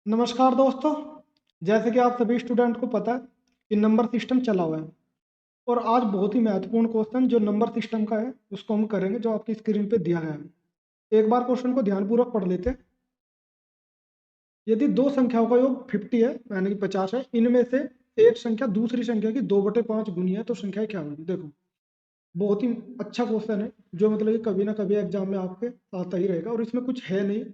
नमस्कार दोस्तों। जैसे कि आप सभी स्टूडेंट को पता है कि नंबर सिस्टम चला हुआ है और आज बहुत ही महत्वपूर्ण क्वेश्चन जो नंबर सिस्टम का है उसको हम करेंगे, जो आपकी स्क्रीन पे दिया गया है। एक बार क्वेश्चन को ध्यानपूर्वक पढ़ लेते हैं। यदि दो संख्याओं का योग 50 है यानी कि 50 है, इनमें से एक संख्या दूसरी संख्या की 2/5 गुनी है, तो संख्या क्या होगी। देखो, बहुत ही अच्छा क्वेश्चन है जो मतलब कि कभी ना कभी एग्जाम में आपके आता ही रहेगा और इसमें कुछ है नहीं,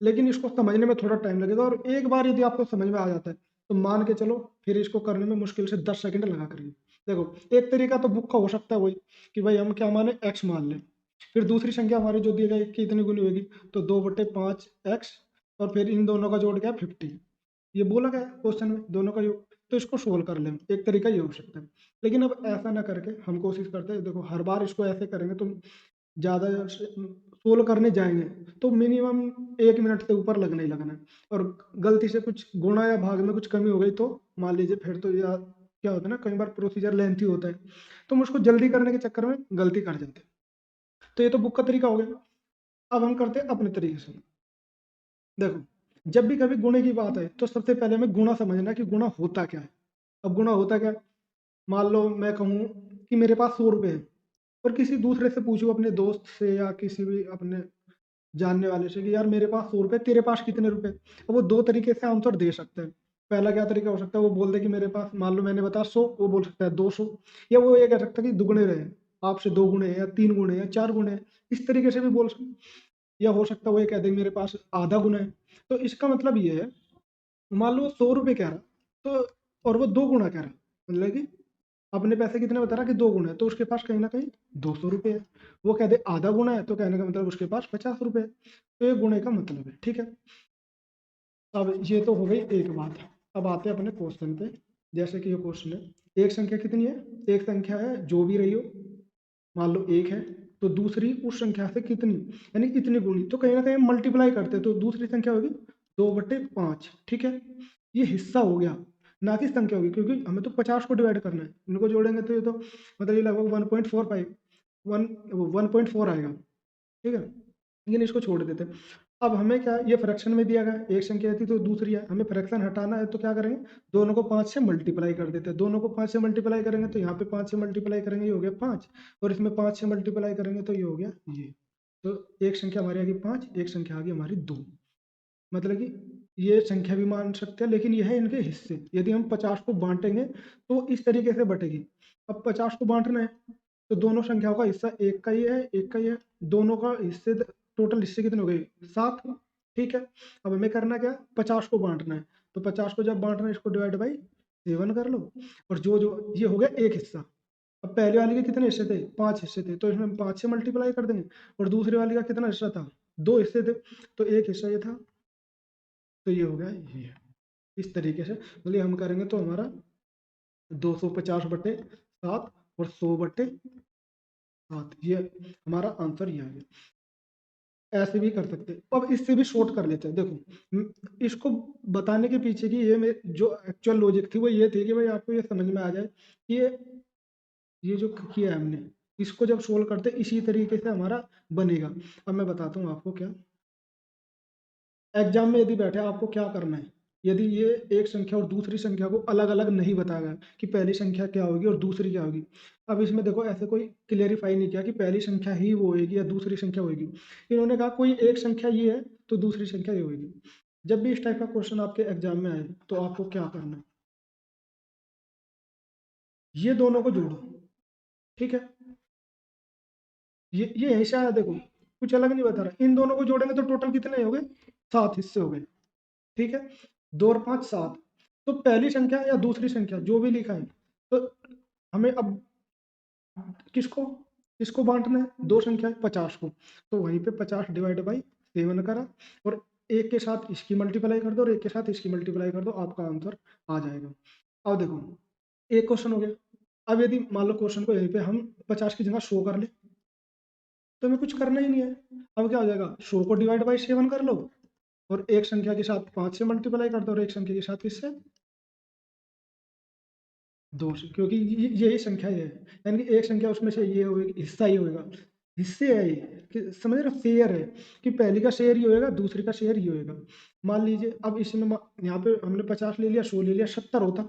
लेकिन इसको समझने में थोड़ा टाइम लगेगा। और एक बार यदि आपको समझ में आ जाता है तो मान के चलो फिर इसको करने में मुश्किल से 10 सेकंड लगा करिए। देखो, एक तरीका तो बुक का हो सकता है वही कि भाई हम क्या माने, एक्स मान लें। फिर दूसरी संख्या हमारी जो दी गई कि इतनी गुनी होगी, तो 2/5 एक्स, और फिर इन दोनों का जोड़ क्या, 50। ये बोला गया क्वेश्चन में दोनों का योग, तो इसको सोल्व कर लें। एक तरीका ये हो सकता है, लेकिन अब ऐसा ना करके हम कोशिश करते हैं। देखो, हर बार इसको ऐसे करेंगे तो ज़्यादा सोल्व करने जाएंगे तो मिनिमम 1 मिनट से ऊपर लगना ही लगना है। और गलती से कुछ गुणा या भाग में कुछ कमी हो गई तो मान लीजिए फिर तो या क्या होता है ना, कई बार प्रोसीजर लेंथी होता है तो हम उसको जल्दी करने के चक्कर में गलती कर जाते हैं। तो ये तो बुक का तरीका हो गया। अब हम करते हैं अपने तरीके से। देखो, जब भी कभी गुणे की बात है तो सबसे पहले हमें गुणा समझना कि गुणा होता क्या है। अब गुणा होता क्या है, मान लो मैं कहूँ कि मेरे पास 100 रुपये है और किसी दूसरे से पूछूं, अपने दोस्त से या किसी भी अपने जानने वाले से, कि यार मेरे पास 100 रुपये, तेरे पास कितने रुपए। अब वो दो तरीके से आंसर दे सकते हैं। पहला क्या तरीका हो सकता है, वो बोल दे कि मेरे पास, मान लो मैंने बताया 100, वो बोल सकता है 200। या वो ये कह सकता है कि दुगने रहे, आपसे 2 गुणे हैं या 3 गुणे हैं 4 गुणे हैं, इस तरीके से भी बोल सकते। या हो सकता है वो ये कह दे मेरे पास आधा गुना है। तो इसका मतलब ये है, मान लो 100 रुपये कह रहा तो, और वो 2 गुना कह रहा, मतलब कि अपने पैसे कितने बता रहा कि 2 गुना है, तो उसके पास कहीं ना कहीं 200 रुपये है। वो कह दे आधा गुना है तो कहने का मतलब उसके पास 50 रुपये है। तो ये गुणे का मतलब है, ठीक है। अब ये तो हो गई एक बात। अब आते हैं अपने क्वेश्चन पे। जैसे कि ये क्वेश्चन है, एक संख्या कितनी है, एक संख्या है जो भी रही हो, मान लो एक है, तो दूसरी उस संख्या से कितनी, यानी इतनी गुनी, तो कहीं ना कहीं मल्टीप्लाई करते हैं तो दूसरी संख्या होगी 2/5, ठीक है। ये हिस्सा हो गया, ना कि संख्या होगी, क्योंकि हमें तो 50 को डिवाइड करना है। इनको जोड़ेंगे तो ये तो मतलब ये लगभग 1.45 1.4 आएगा, ठीक है। लेकिन इसको छोड़ देते हैं। अब हमें क्या, ये फ्रैक्शन में दिया गया, एक संख्या थी तो दूसरी है, हमें फ्रैक्शन हटाना है तो क्या करेंगे, दोनों को 5 से मल्टीप्लाई कर देते हैं। दोनों को 5 से मल्टीप्लाई करेंगे तो यहाँ पे 5 से मल्टीप्लाई करेंगे, ये हो गया 5, और इसमें 5 से मल्टीप्लाई करेंगे तो ये हो गया ये। तो एक संख्या हमारी आ गई 5, एक संख्या आ गई हमारी 2। मतलब कि ये संख्या भी मान सकते हैं, लेकिन यह है इनके हिस्से। यदि हम 50 को बांटेंगे तो इस तरीके से बटेगी। अब 50 को बांटना है तो दोनों संख्याओं का हिस्सा एक का ही है, एक का ही है। दोनों का हिस्से, टोटल हिस्से कितने हो गए, 7, ठीक है। अब हमें करना क्या, 50 को बांटना है। तो 50 को जब बांटना है, इसको डिवाइड बाई 7 कर लो। और जो जो ये हो गया एक हिस्सा। अब पहले वाले के कितने हिस्से थे, 5 हिस्से थे, तो इसमें 5 से मल्टीप्लाई कर देंगे। और दूसरे वाले का कितना हिस्सा था, 2 हिस्से थे, तो एक हिस्सा ये था, तो ये हो गया ये। इस तरीके से मतलब हम करेंगे तो हमारा 250/7 और 100/7, ये हमारा आंसर ये आ गया। ऐसे भी कर सकते हैं। अब इससे भी शॉर्ट कर लेते हैं। देखो, इसको बताने के पीछे की जो एक्चुअल लॉजिक थी वो ये थी कि भाई आपको ये समझ में आ जाए कि ये जो किया है हमने, इसको जब सोल्व करते इसी तरीके से हमारा बनेगा। अब मैं बताता हूँ आपको क्या। एग्जाम में यदि बैठे आपको क्या करना है, यदि ये एक संख्या और दूसरी संख्या को अलग अलग नहीं बताया गया कि पहली संख्या क्या होगी और दूसरी क्या होगी। अब इसमें देखो, ऐसे कोई क्लियरिफाई नहीं किया कि पहली संख्या ही वो होगी या दूसरी संख्या होगी। इन्होंने कहा कोई एक संख्या ये है तो दूसरी संख्या ये होगी। जब भी इस टाइप का क्वेश्चन आपके एग्जाम में आए तो आपको क्या करना है, ये दोनों को जोड़ो, ठीक है। ये हिस्सा है, देखो कुछ अलग नहीं बता रहा। इन दोनों को जोड़ेंगे तो टोटल कितने हो गए, 7 हिस्से हो गए, ठीक है। 2 और 5 7। तो पहली संख्या या दूसरी संख्या जो भी लिखा है, तो हमें अब किसको किसको बांटना है, दो संख्या है 50 को, तो वहीं पे 50 डिवाइड बाई 7 करा, और एक के साथ इसकी मल्टीप्लाई कर दो और एक के साथ इसकी मल्टीप्लाई कर दो, आपका आंसर आ जाएगा। अब देखो, एक क्वेश्चन हो गया। अब यदि मान लो क्वेश्चन को यहीं पे हम 50 की जगह 100 कर ले, तो हमें कुछ करना ही नहीं है। अब क्या हो जाएगा, 100 को डिवाइड बाई 7 कर लो, और एक संख्या के साथ 5 से मल्टीप्लाई कर दो, और एक संख्या के साथ किससे, 2 से, क्योंकि यही संख्या है। यानी कि एक संख्या उसमें से ये होगा, हिस्सा ही होगा। हिस्से है ये, कि समझ रहे हो, शेयर है, कि पहली का शेयर ही होएगा दूसरी का शेयर ही होएगा। मान लीजिए अब इसमें यहाँ पे हमने 50 ले लिया, 100 ले लिया, 70 होता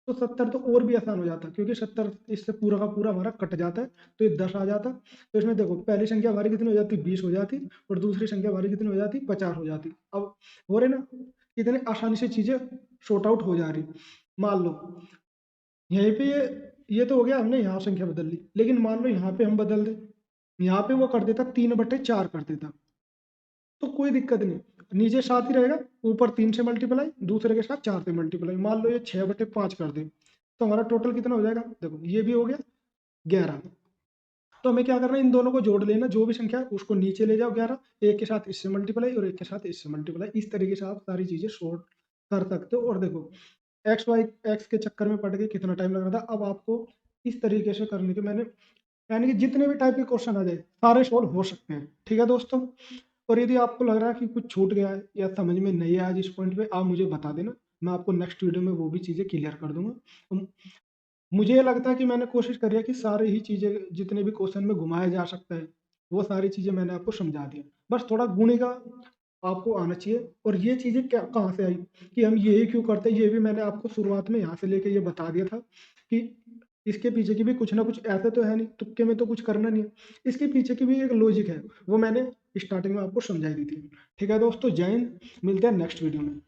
तो 70 तो और भी आसान हो जाता, क्योंकि 70 इससे पूरा का पूरा हमारा कट जाता है, तो ये 10 आ जाता। तो इसमें देखो पहली संख्या हमारी कितनी हो जाती, 20 हो जाती, और दूसरी संख्या हमारी कितनी हो जाती, 50 हो जाती। अब हो रहे ना, कितने आसानी से चीजें शॉर्ट आउट हो जा रही। मान लो यहीं पे ये तो हो गया, हमने यहाँ संख्या बदल ली, लेकिन मान लो यहाँ पे हम बदल दे, यहाँ पे वो कर देता 3/4 कर देता, तो कोई दिक्कत नहीं, नीचे 7 ही रहेगा, ऊपर 3 से मल्टीप्लाई, दूसरे के साथ 4 से मल्टीप्लाई। मान लो ये 6/5 कर दे, तो हमारा टोटल कितना हो जाएगा, देखो ये भी हो गया 11। तो हमें क्या करना है, इन दोनों को जोड़ लेना, जो भी संख्या है उसको नीचे ले जाओ 11, एक के साथ इससे मल्टीप्लाई और एक के साथ इससे मल्टीप्लाई। इस तरीके से आप सारी चीजें शॉर्ट कर सकते हो। और देखो एक्स वाई एक्स के चक्कर में पड़ के कितना टाइम लग रहा था, अब आपको इस तरीके से करने के मैंने, यानी कि जितने भी टाइप के क्वेश्चन आ जाए सारे सॉल्व हो सकते हैं। ठीक है दोस्तों, और यदि आपको लग रहा है कि कुछ छूट गया है या समझ में नहीं आया जिस पॉइंट पे, आप मुझे बता देना, मैं आपको नेक्स्ट वीडियो में वो भी चीज़ें क्लियर कर दूंगा। तो मुझे ये लगता है कि मैंने कोशिश करी है कि सारी ही चीज़ें जितने भी क्वेश्चन में घुमाया जा सकता है वो सारी चीज़ें मैंने आपको समझा दी। बस थोड़ा गुणे का आपको आना चाहिए। और ये चीज़ें क्या कहाँ से आई कि हम यही क्यों करते हैं, ये भी मैंने आपको शुरुआत में यहाँ से लेके ये बता दिया था कि इसके पीछे की भी कुछ ना कुछ, ऐसे तो है नहीं तुक्के में तो कुछ करना नहीं है, इसके पीछे की भी एक लॉजिक है, वो मैंने स्टार्टिंग में आपको समझाई दी थी। ठीक है दोस्तों, जय हिंद, मिलते हैं नेक्स्ट वीडियो में।